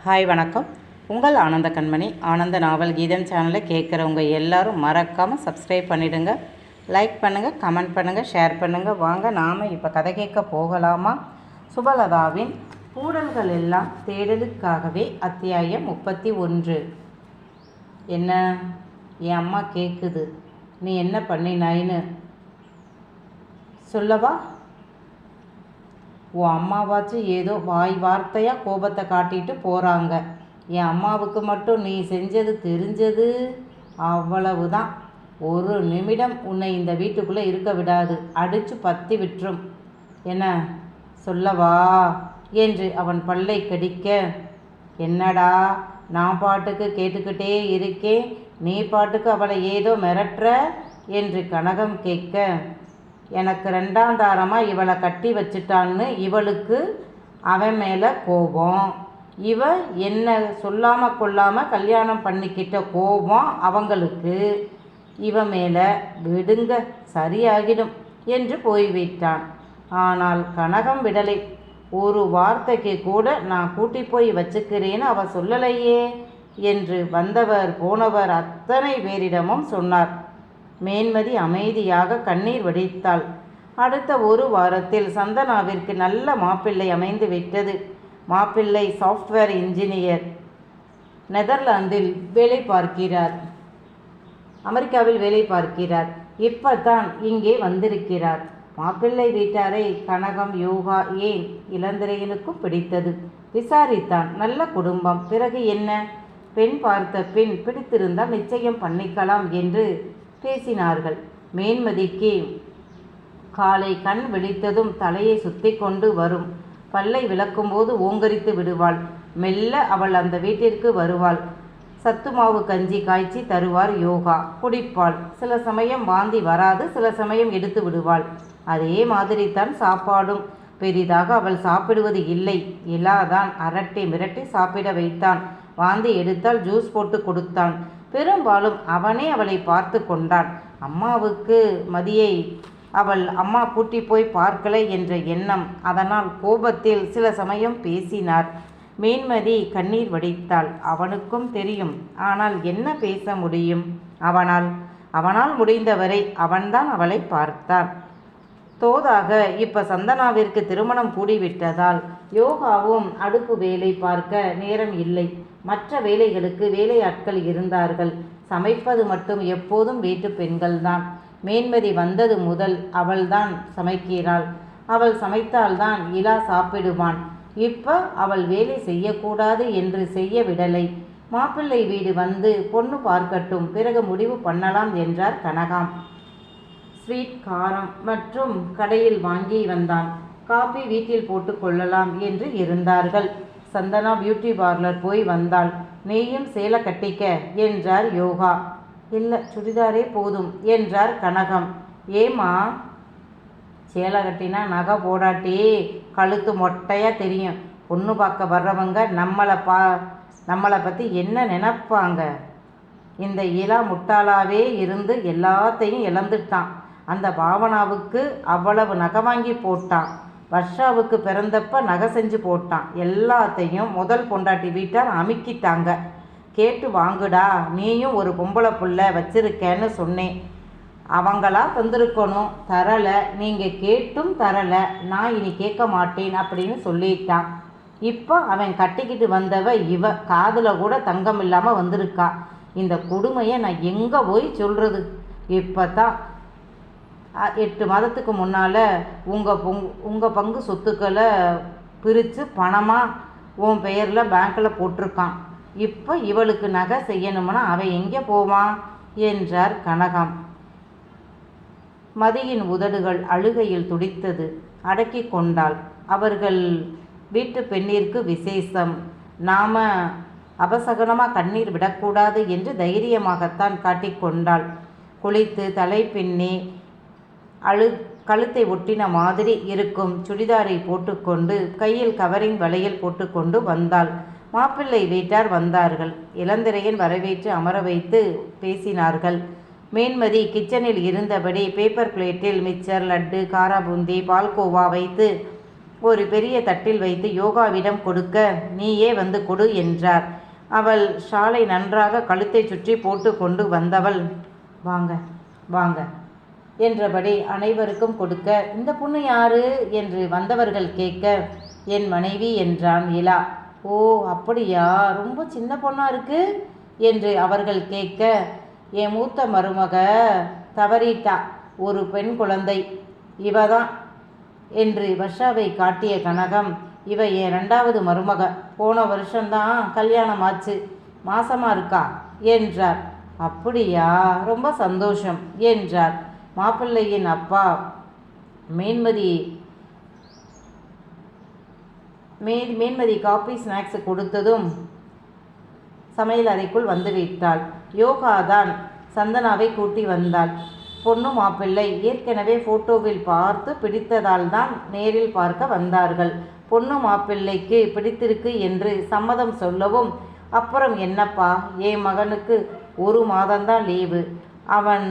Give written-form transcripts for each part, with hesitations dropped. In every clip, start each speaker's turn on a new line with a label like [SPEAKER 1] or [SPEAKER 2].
[SPEAKER 1] Hi வணக்கம். உங்கள் ஆனந்த கண்மணி ஆனந்த நாவல் கீதம் சேனலை கேட்குறவங்க எல்லோரும் மறக்காமல் சப்ஸ்கிரைப் பண்ணிவிடுங்க, லைக் பண்ணுங்கள், கமெண்ட் பண்ணுங்கள், ஷேர் பண்ணுங்கள். வாங்க நாம் இப்போ கதை கேட்க போகலாமா? சுபலதாவின் கூடல்கள் எல்லாம் தேடலுக்காகவே. அத்தியாயம் 31. என்ன என் அம்மா கேட்குது, நீ என்ன பண்ணினாயின்னு சொல்லவா? உன் அம்மாவாச்சும் ஏதோ வாய் வார்த்தையாக கோபத்தை காட்டிட்டு போகிறாங்க. என் அம்மாவுக்கு மட்டும் நீ செஞ்சது தெரிஞ்சது அவ்வளவுதான். ஒரு நிமிடம் உன்னை இந்த வீட்டுக்குள்ளே இருக்க விடாது, அடித்து பற்றி விட்டுரும். என்ன சொல்லவா என்று அவன் பல்லை கடிக்க, என்னடா நான் பாட்டுக்கு கேட்டுக்கிட்டே இருக்கேன், நீ பாட்டுக்கு அவளை ஏதோ மிரட்டுற என்று கனகம் கேட்க, எனக்கு ரெண்டாந்தாரமாக இவளை கட்டி வச்சிட்டான்னு இவளுக்கு அவன் மேலே கோபம். இவ என்ன சொல்லாமல் கொள்ளாமல் கல்யாணம் பண்ணிக்கிட்ட கோபம் அவங்களுக்கு. இவ மேலே விடுங்க, சரியாகிடும் என்று போய்விட்டான். ஆனால் கனகம் விடலை. ஒரு வார்த்தைக்கு கூட நான் கூட்டி போய் வச்சுக்கிறேன்னு அவ சொல்லலையே என்று வந்தவர் போனவர் அத்தனை பேரிடமும் சொன்னார். மேன்மதி அமைதியாக கண்ணீர் வடித்தாள். அடுத்த ஒரு வாரத்தில் சந்தனாவிற்கு நல்ல மாப்பிள்ளை அமைந்து விட்டது. மாப்பிள்ளை சாஃப்ட்வேர் இன்ஜினியர், நெதர்லாந்தில் வேலை பார்க்கிறார், அமெரிக்காவில் வேலை பார்க்கிறார். இப்பதான் இங்கே வந்திருக்கிறார். மாப்பிள்ளை வீட்டாரை கனகம், யோகா, ஏன் இளந்திரையனுக்கும் பிடித்தது. விசாரித்தான். நல்ல குடும்பம். பிறகு என்ன? பெண் பார்த்த பின் பிடித்திருந்தால் நிச்சயம் பண்ணிக்கலாம் என்று பேசினார்கள். மேன்மதிக்கு காலை கண் விழித்ததும் தலையை சுத்தி கொண்டு வரும். பல்லை விளக்கும்போது ஓங்கரித்து விடுவாள். மெல்ல அவள் அந்த வீட்டிற்கு வருவாள். சத்துமாவு கஞ்சி காய்ச்சி தருவார் யோகா. குடிப்பாள். சில சமயம் வாந்தி வராது, சில சமயம் எடுத்து விடுவாள். அதே மாதிரி தான் சாப்பாடும். பெரிதாக அவள் சாப்பிடுவது இல்லை. இலாதான் அரட்டி மிரட்டி சாப்பிட வைத்தான். வாந்தி எடுத்தால் ஜூஸ் போட்டு கொடுத்தான். பெரும்பாலும் அவனே அவளை பார்த்து கொண்டான். அம்மாவுக்கு மதியை அவள் அம்மா கூட்டி போய் பார்க்கலை என்ற எண்ணம். அதனால் கோபத்தில் சில சமயம் பேசினார். மேன்மதி கண்ணீர் வடித்தாள். அவனுக்கும் தெரியும். ஆனால் என்ன பேச முடியும்? அவனால் முடிந்தவரை அவன்தான் அவளை பார்த்தான். தோதாக இப்ப சந்தனாவிற்கு திருமணம் கூடிவிட்டதால் யோகாவும் அடுப்பு வேலை பார்க்க நேரம் இல்லை. மற்ற வேலைகளுக்கு வேலையாட்கள் இருந்தார்கள். சமைப்பது மட்டும் எப்போதும் வீட்டு பெண்கள்தான். மேன்மதி வந்தது முதல் அவள்தான் சமைக்கிறாள். அவள் சமைத்தால்தான் இலா சாப்பிடுவான். இப்ப அவள் வேலை செய்யக்கூடாது என்று செய்ய விடலை. மாப்பிள்ளை வீடு வந்து பொண்ணு பார்க்கட்டும், பிறகு முடிவு பண்ணலாம் என்றார் கனகாம். ஸ்வீட், காரம் மற்றும் கடையில் வாங்கி வந்தான். காபி வீட்டில் போட்டு கொள்ளலாம் என்று இருந்தார்கள். சந்தனா பியூட்டி பார்லர் போய் வந்தாள். நீயும் சேலை கட்டிக்க என்றார் யோகா. இல்லை, சுடிதாரே போதும் என்றார் கனகம். ஏமா? சேலை கட்டினா நகை போடாட்டி கழுத்து மொட்டையாக தெரியும். பொண்ணு பார்க்க வர்றவங்க நம்மளை பற்றி என்ன நினைப்பாங்க? இந்த இலா முட்டாளாவே இருந்து எல்லாத்தையும் இழந்துட்டான். அந்த பாவனாவுக்கு அவ்வளவு நகை வாங்கி போட்டான். வர்ஷாவுக்கு பிறந்தப்ப நகை செஞ்சு போட்டான். எல்லாத்தையும் முதல் பொண்டாட்டி வீட்டார் அமுக்கிட்டாங்க. கேட்டு வாங்குடா, நீயும் ஒரு பொம்பளை புள்ள வச்சிருக்கேன்னு சொன்னேன். அவங்களா தந்திருக்கணும், தரலை. நீங்கள் கேட்டும் தரலை. நான் இனி கேட்க மாட்டேன் அப்படின்னு சொல்லிட்டான். இப்போ அவன் கட்டிக்கிட்டு வந்தவ இவ காதில் கூட தங்கம் இல்லாமல் வந்திருக்கா. இந்த கொடுமையை நான் எங்கே போய் சொல்கிறது? இப்போ தான் 8 மாதத்துக்கு முன்னால் உங்கள் பங்கு சொத்துக்களை பிரித்து பணமாக உன் பெயரில் பேங்க்கில் போட்டிருக்கான். இப்போ இவளுக்கு நகை செய்யணும்னா அவன் எங்கே போவான் என்றார் கனகம். மதியின் உதடுகள் அழுகையில் துடித்தது. அடக்கி கொண்டாள். அவர்கள் வீட்டு பெண்ணிற்கு விசேஷம். நாம அபசகனமாக கண்ணீர் விடக்கூடாது என்று தைரியமாகத்தான் காட்டிக்கொண்டாள். குளித்து தலை பின்னி கழுத்தை ஒட்டின மாதிரி இருக்கும் சுடிதாரை போட்டுக்கொண்டு கையில் கவரிங் வளையல் போட்டுக்கொண்டு வந்தாள். மாப்பிள்ளை வீட்டார் வந்தார்கள். இளந்திரையன் வரவேற்று அமர வைத்து பேசினார்கள். மேன்மதி கிச்சனில் இருந்தபடி பேப்பர் பிளேட்டில் மிச்சர், லட்டு, காராபூந்தி, பால்கோவா வைத்து ஒரு பெரிய தட்டில் வைத்து யோகாவிடம் கொடுக்க, நீயே வந்து கொடு என்றார். அவள் ஷாலை நன்றாக கழுத்தை சுற்றி போட்டு கொண்டு வந்தவள், வாங்க வாங்க என்றபடி அனைவருக்கும் கொடுக்க, இந்த பொண்ணு யாரு என்று வந்தவர்கள் கேட்க, என் மனைவி என்றான் இலா. ஓ அப்படியா, ரொம்ப சின்ன பொண்ணா இருக்கு என்று அவர்கள் கேட்க, என் மூத்த மருமக தவறிட்டா, ஒரு பெண் குழந்தை, இவதான் என்று வர்ஷாவை காட்டிய கனகம், இவ என் 2வது மருமக, போன வருஷம்தான் கல்யாணம் ஆச்சு, மாசமா இருக்கா என்றார். அப்படியா, ரொம்ப சந்தோஷம் என்றார். மாப்பிள்ளையின் அப்பா மேன்மதி காபி ஸ்நாக்ஸ் கொடுத்ததும் சமையல் அறைக்குள் வந்துவிட்டாள். யோகாதான் சந்தனாவை கூட்டி வந்தாள். பொண்ணு மாப்பிள்ளை ஏற்கனவே ஃபோட்டோவில் பார்த்து பிடித்ததால் தான் நேரில் பார்க்க வந்தார்கள். பொண்ணு மாப்பிள்ளைக்கு பிடித்திருக்கு என்று சம்மதம் சொல்லவும், அப்புறம் என்னப்பா, என் மகனுக்கு 1 மாதம்தான் லீவு, அவன்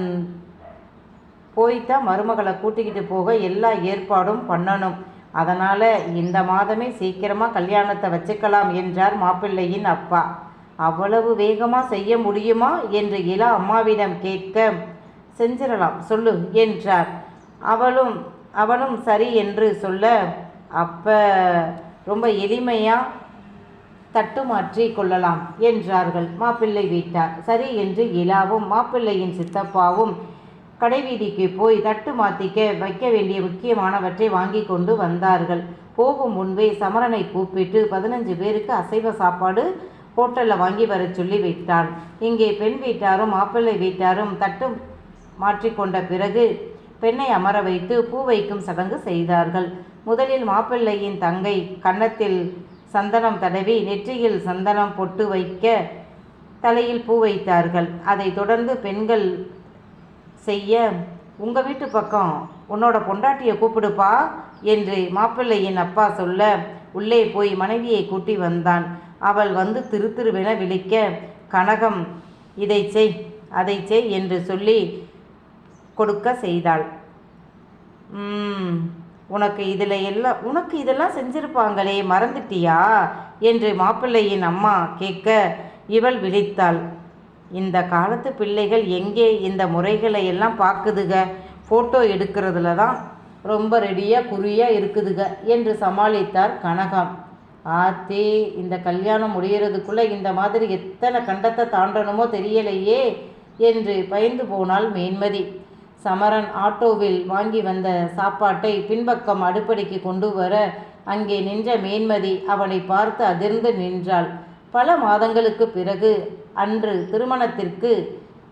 [SPEAKER 1] போய்த்தான் மருமகளை கூட்டிக்கிட்டு போக எல்லா ஏற்பாடும் பண்ணணும், அதனால் இந்த மாதமே சீக்கிரமாக கல்யாணத்தை வச்சுக்கலாம் என்றார் மாப்பிள்ளையின் அப்பா. அவ்வளவு வேகமாக செய்ய முடியுமா என்று இலா அம்மாவிடம் கேட்க, செஞ்சிடலாம் சொல்லு என்றார். அவனும் சரி என்று சொல்ல, அப்போ ரொம்ப எளிமையாக தட்டு மாற்றி கொள்ளலாம் என்றார்கள் மாப்பிள்ளை வீட்டார். சரி என்று இலாவும் மாப்பிள்ளையின் சித்தப்பாவும் கடைவீதிக்கு போய் தட்டு மாற்றிக்க வைக்க வேண்டிய முக்கியமானவற்றை வாங்கி கொண்டு வந்தார்கள். போகும் முன்பே சமரனை கூப்பிட்டு 15 பேருக்கு அசைவ சாப்பாடு ஹோட்டலில் வாங்கி வர சொல்லி விட்டான். இங்கே பெண் வீட்டாரும் மாப்பிள்ளை வீட்டாரும் தட்டு மாற்றிக்கொண்ட பிறகு பெண்ணை அமர வைத்து பூ வைக்கும் சடங்கு செய்தார்கள். முதலில் மாப்பிள்ளையின் தங்கை கன்னத்தில் சந்தனம் தடவி நெற்றியில் சந்தனம் பொட்டு வைக்க தலையில் பூ வைத்தார்கள். அதை தொடர்ந்து பெண்கள் செய்ய, உங்கள் வீட்டு பக்கம் உன்னோட பொண்டாட்டியை கூப்பிடுப்பா என்று மாப்பிள்ளையின் அப்பா சொல்ல, உள்ளே போய் மனைவியை கூட்டி வந்தான். அவள் வந்து திருவென விழிக்க, கனகம் இதை செய் அதை செய் என்று சொல்லி கொடுக்க செய்தாள். உனக்கு இதெல்லாம் செஞ்சிருப்பாங்களே, மறந்துட்டியா என்று மாப்பிள்ளையின் அம்மா கேட்க, இவள் விழித்தாள். இந்த காலத்து பிள்ளைகள் எங்கே இந்த முறைகளை எல்லாம் பார்க்குதுக, ஃபோட்டோ எடுக்கிறதுல தான் ரொம்ப ரெடியாக குறியாக இருக்குதுக என்று சமாளித்தார் கனகம். ஆத்தே, இந்த கல்யாணம் முடிகிறதுக்குள்ளே இந்த மாதிரி எத்தனை கண்டத்தை தாண்டணுமோ தெரியலையே என்று பயந்து போனாள் மேன்மதி. சமரன் ஆட்டோவில் வாங்கி வந்த சாப்பாட்டை பின்பக்கம் அடுப்படிக்கு கொண்டு வர அங்கே நின்ற மேன்மதி அவனை பார்த்து அதிர்ந்து நின்றாள். பல மாதங்களுக்கு பிறகு, அன்று திருமணத்திற்கு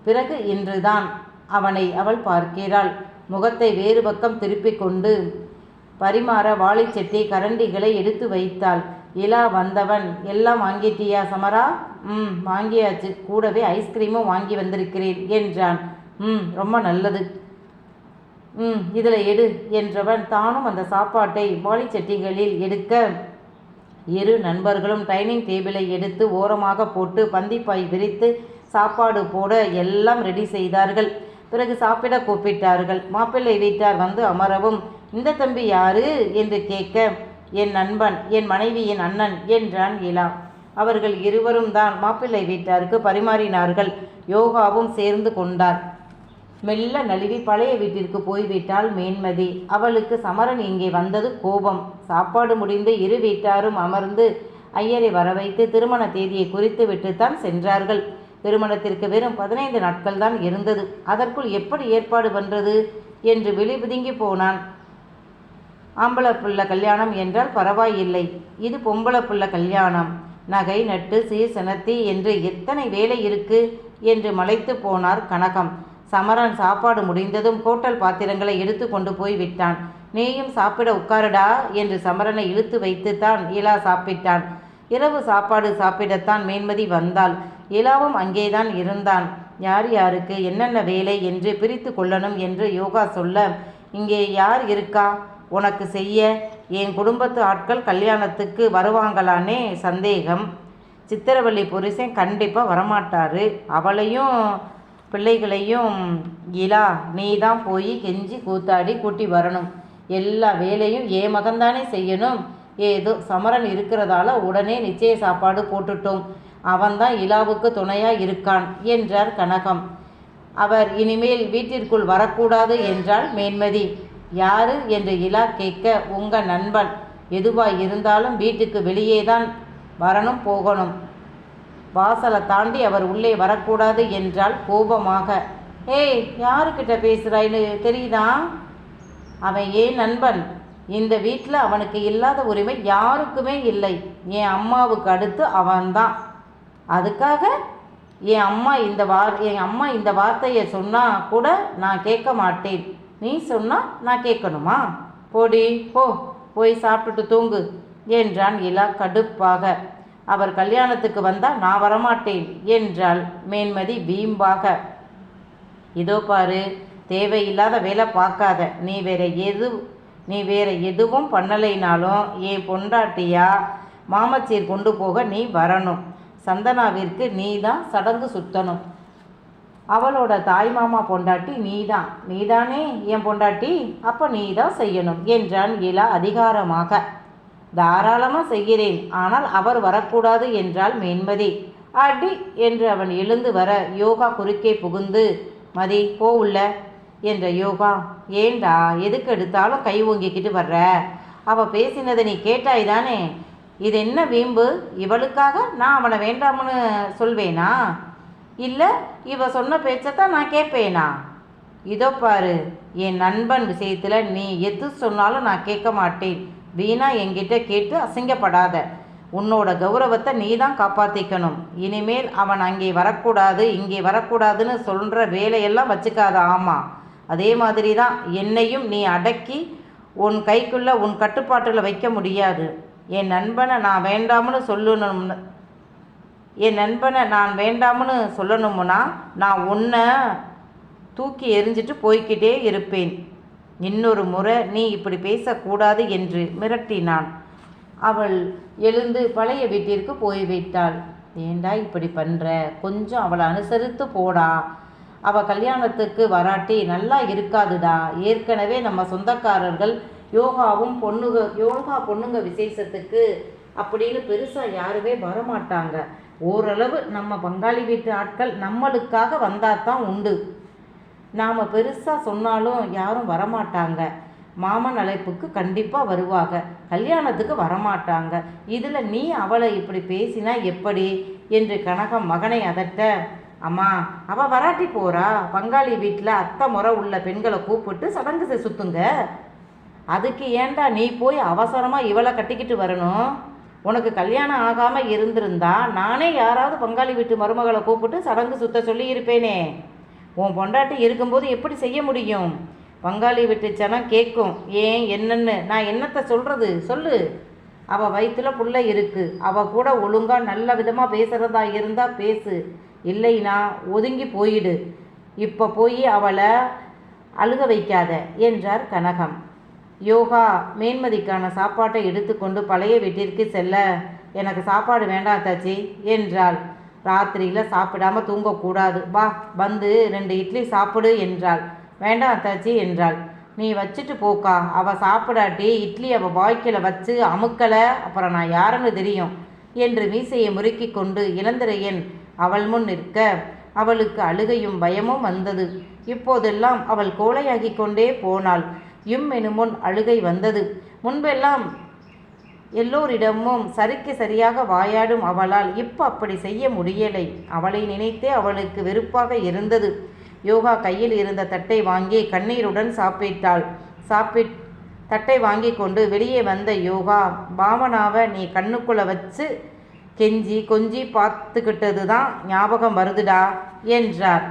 [SPEAKER 1] பிறகு இன்றுதான் அவனை அவள் பார்க்கிறாள். முகத்தை வேறு பக்கம் திருப்பி கொண்டு பரிமாற வாளிச்சட்டி கரண்டிகளை எடுத்து வைத்தாள். இலா வந்தவன், எல்லாம் வாங்கிட்டியா சமரா? வாங்கியாச்சு, கூடவே ஐஸ்கிரீமும் வாங்கி வந்திருக்கிறேன் என்றான். ரொம்ப நல்லது, இதில் எடு என்றவன் தானும் அந்த சாப்பாட்டை வாளிச்சட்டிகளில் எடுக்க, இரு நண்பர்களும் டைனிங் டேபிளை எடுத்து ஓரமாக போட்டு பந்திப்பாய் விரித்து சாப்பாடு போட எல்லாம் ரெடி செய்தார்கள். பிறகு சாப்பிட கூப்பிட்டார்கள். மாப்பிள்ளை வீட்டார் வந்து அமரவும், இந்த தம்பி யாரு என்று கேட்க, என் நண்பன், என் மனைவியின் அண்ணன் என்றான் இலா. அவர்கள் இருவரும் தான் மாப்பிள்ளை வீட்டாருக்கு பரிமாறினார்கள். யோகாவும் சேர்ந்து கொண்டார். மெல்ல நழுவி பழைய வீட்டிற்கு போய்விட்டாள் மேன்மதி. அவளுக்கு சமரன் இங்கே வந்தது கோபம். சாப்பாடு முடிந்து இரு வீட்டாரும் அமர்ந்து ஐயரை வரவைத்து திருமண தேதியை குறித்து விட்டுத்தான் சென்றார்கள். திருமணத்திற்கு வெறும் 15 நாட்கள் தான் இருந்தது. அதற்குள் எப்படி ஏற்பாடு பண்ணுறது என்று விழிபுதுங்கி போனான். ஆம்பளை பிள்ளை கல்யாணம் என்றால் பரவாயில்லை, இது பொம்பளை பிள்ளை கல்யாணம், நகை நட்டு சீர் செனத்தி என்று எத்தனை வேலை இருக்கு என்று மலைத்து போனார் கனகம். சமரன் சாப்பாடு முடிந்ததும் ஹோட்டல் பாத்திரங்களை எடுத்து கொண்டு போய் விட்டான். நீயும் சாப்பிட உட்காருடா என்று சமரனை இழுத்து வைத்துத்தான் இலா சாப்பிட்டான். இரவு சாப்பாடு சாப்பிடத்தான் மேன்மதி வந்தாள். இலாவும் அங்கேதான் இருந்தான். யார் யாருக்கு என்னென்ன வேலை என்று பிரித்து கொள்ளணும் என்று யோகா சொல்ல, இங்கே யார் இருக்கா உனக்கு செய்ய? என் குடும்பத்து ஆட்கள் கல்யாணத்துக்கு வருவாங்களானே சந்தேகம். சித்திரவள்ளி புருஷன் கண்டிப்பாக வரமாட்டாரு. அவளையும் பிள்ளைகளையும் இலா நீ தான் போய் கெஞ்சி கூத்தாடி கூட்டி வரணும். எல்லா வேலையும் என் மகன்தானே செய்யணும். ஏதோ சமரன் இருக்கிறதால உடனே நிச்சய சாப்பாடு போட்டுட்டோம். அவன்தான் இலாவுக்கு துணையாக இருக்கான் என்றார் கனகம். அவர் இனிமேல் வீட்டிற்குள் வரக்கூடாது என்றாள் மேன்மதி. யாரு என்று இலா கேட்க, உங்கள் நண்பன். எதுவாய் இருந்தாலும் வீட்டுக்கு வெளியே தான் வரணும் போகணும். வாசலை தாண்டி அவர் உள்ளே வரக்கூடாது என்றால் கோபமாக. ஏய், யாருக்கிட்ட பேசுகிறாயின்னு தெரியுதா? அவன் ஏன் நண்பன். இந்த வீட்டில் அவனுக்கு இல்லாத உரிமை யாருக்குமே இல்லை. என் அம்மாவுக்கு அடுத்து அவன்தான். அதுக்காக என் அம்மா இந்த வார்த்தையை சொன்னால் கூட நான் கேட்க மாட்டேன். நீ சொன்னால் நான் கேட்கணுமா? போடி போ, போய் சாப்பிட்டுட்டு தூங்கு என்றான் இலா கடுப்பாக. அவர் கல்யாணத்துக்கு வந்தால் நான் வரமாட்டேன் என்றாள் மேன்மதி வீம்பாக. இதோ பாரு, தேவையில்லாத வேலை பார்க்காத. நீ வேற எதுவும் பண்ணலைனாலும் என் பொண்டாட்டியா மாமச்சீர் கொண்டு போக நீ வரணும். சந்தனாவிற்கு நீ தான் சடங்கு சுத்தணும். அவளோட தாய்மாமா பொண்டாட்டி நீதானே என் பொண்டாட்டி. அப்போ நீ தான் செய்யணும் என்றான் இலா அதிகாரமாக. தாராளமாக செய்கிறேன், ஆனால் அவர் வரக்கூடாது என்றாள் மேன்மதி. அடி என்று அவன் எழுந்து வர யோகா குறுக்கே புகுந்து, மதி போ உள்ள என்ற யோகா. ஏண்டா எதுக்கு எடுத்தாலும் கை ஓங்கிக்கிட்டு வர்ற? அவள் பேசினதை நீ கேட்டாய் தானே? இது என்ன வீம்பு? இவளுக்காக நான் அவனை வேண்டாம்னு சொல்வேனா? இல்லை இவ சொன்ன பேச்சத்தான் நான் கேட்பேனா? இதோ பாரு, என் நண்பன் விஷயத்தில் நீ எது சொன்னாலும் நான் கேட்க மாட்டேன். வீணா என்கிட்ட கேட்டு அசிங்கப்படாத. உன்னோட கௌரவத்தை நீ தான் காப்பாற்றிக்கணும். இனிமேல் அவன் அங்கே வரக்கூடாது இங்கே வரக்கூடாதுன்னு சொல்கிற வேலையெல்லாம் வச்சுக்காத. ஆமாம், அதே மாதிரி தான் என்னையும் நீ அடக்கி உன் கைக்குள்ளே உன் கட்டுப்பாட்டில் வைக்க முடியாது. என் நண்பனை நான் வேண்டாம்னு சொல்லணும்னா நான் உன்னை தூக்கி எறிஞ்சிட்டு போய்கிட்டே இருப்பேன். இன்னொரு முறை நீ இப்படி பேசக்கூடாது என்று மிரட்டினான். அவள் எழுந்து பழைய வீட்டிற்கு போய்விட்டாள். ஏண்டா இப்படி பண்ணுற? கொஞ்சம் அவளை அனுசரித்து போடா. அவள் கல்யாணத்துக்கு வராட்டி நல்லா இருக்காதுடா. ஏற்கனவே நம்ம சொந்தக்காரர்கள் யோகா பொண்ணுங்க விசேஷத்துக்கு அப்படின்னு பெருசாக யாருமே வரமாட்டாங்க. ஓரளவு நம்ம பங்காளி வீட்டு ஆட்கள் நம்மளுக்காக வந்தால் தான் உண்டு. நாம் பெருசாக சொன்னாலும் யாரும் வரமாட்டாங்க. மாமன் அழைப்புக்கு கண்டிப்பாக வருவாங்க, கல்யாணத்துக்கு வரமாட்டாங்க. இதில் நீ அவளை இப்படி பேசினா எப்படி என்று கனகம் மகனை அதட்ட, அம்மா அவள் வராட்டி போகிறா. பங்காளி வீட்டில் அத்தை முறை உள்ள பெண்களை கூப்பிட்டு சடங்கு சுத்துங்க. அதுக்கு ஏண்டா நீ போய் அவசரமாக இவளை கட்டிக்கிட்டு வரணும்? உனக்கு கல்யாணம் ஆகாமல் இருந்திருந்தா நானே யாராவது பங்காளி வீட்டு மருமகளை கூப்பிட்டு சடங்கு சுத்த சொல்லி இருப்பேனே. உன் பொண்டாட்டி இருக்கும்போது எப்படி செய்ய முடியும்? பங்காளி வீட்டு ஜனம் கேட்கும். ஏன் என்னன்னு நான் என்னத்தை சொல்கிறது? சொல்லு. அவள் வயிற்றுல புள்ள இருக்கு. அவள் கூட ஒழுங்காக நல்ல விதமாக பேசுகிறதா இருந்தால் பேசு, இல்லைனா ஒதுங்கி போயிடு. இப்போ போய் அவளை அழுக வைக்காத என்றார் கனகம். யோகா மேன்மதிக்கான சாப்பாட்டை எடுத்துக்கொண்டு பழைய வீட்டிற்கு செல்ல, எனக்கு சாப்பாடு வேண்டாம் தாச்சி என்றாள். ராத்திரியில் சாப்பிடாமல் தூங்கக்கூடாது, வா வந்து 2 இட்லி சாப்பிடு என்றாள். வேண்டாம் தாச்சி என்றாள். நீ வச்சுட்டு போக்கா. அவள் சாப்பிடாட்டி இட்லி அவள் வாய்க்கில் வச்சு அமுக்கலை, அப்புறம் நான் யாருன்னு தெரியும் என்று மீசையை முறுக்கி கொண்டு இளந்திரையன் அவள் முன் நிற்க அவளுக்கு அழுகையும் பயமும் வந்தது. இப்போதெல்லாம் அவள் கோழையாகி கொண்டே போனாள். எனுமுன் அழுகை வந்தது. முன்பெல்லாம் எல்லோரிடமும் சரிக்கு சரியாக வாயாடும் அவளால் இப்போ அப்படி செய்ய முடியலை. அவளை நினைத்தே அவளுக்கு வெறுப்பாக இருந்தது. யோகா கையில் இருந்த தட்டை வாங்கி கண்ணீருடன் சாப்பிட்டாள். தட்டை வாங்கி கொண்டு வெளியே வந்த யோகா, பாவனாவை நீ கண்ணுக்குள்ளே வச்சு கெஞ்சி கொஞ்சி பார்த்துக்கிட்டது தான் ஞாபகம் வருதுடா என்றார்.